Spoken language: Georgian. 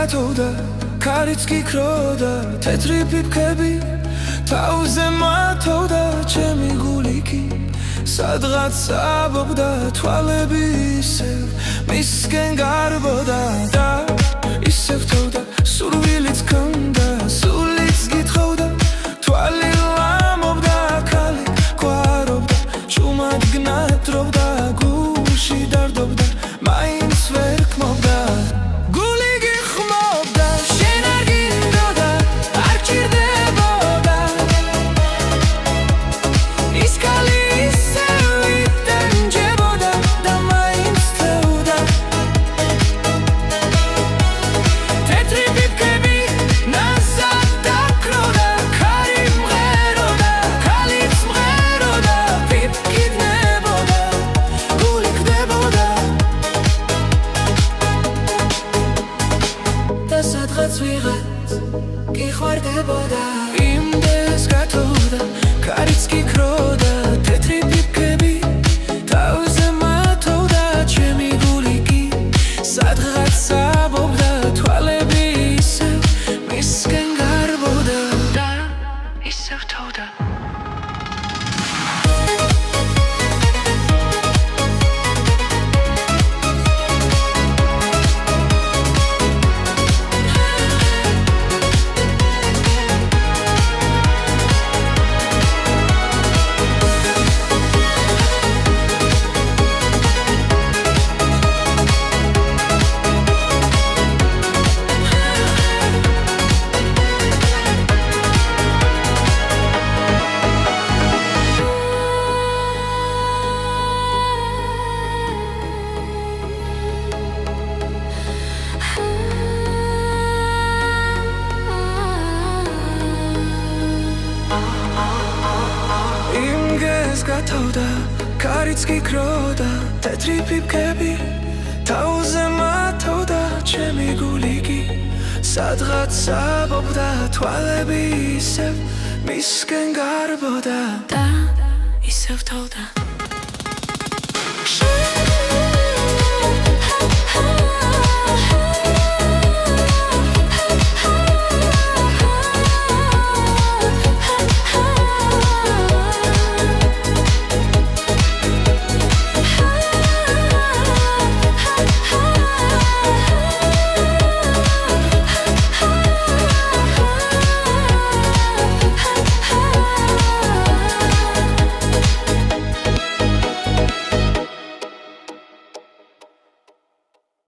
გათოვდა ქარიც გიქროდა თეთრი ფიფქები თავზე მათოვდა ჩემი გული კი სადღაც აბობდა თვალები ისევ მისკენ გარბოდა და ისევ თოვდა სურვილიც ქონდა სულიც გითხოვდა თვალი ლამობდა ქალი გვარობდა ჭუმად გნატრობდა გულში დარდობდა მაინც ვერ კმობდა გული გიხმობდა შენ არ გინდოდა არ ჭირდებოდა ის ქალი ისევ იტანჯებოდა და მაინც თევდა თეთრი ფიფქები ნაზად დაქროდა ქარი მღეროდა ქალიც მღეროდა ფიფქი ვნებოდა გული ხდებოდა და სადღაც ვიღაც გიხვარდებოდა იმდეს გათოვდა ქარიც გიქროდა თეთრი ფიფქები თავზე მათოვდა ჩემი გული კი სადღაც აბობდა თვალები ისევ მისკენ გარბოდა და ისევ თოვდა იმგეს გათოვდა ქარიც გიქროდა თეთრი ფიფქები თავზე მათოვდა ჩემი გული კი სადღაც აბობდა თვალები ისევ მისკენ გარბოდა და ისევ თოვდა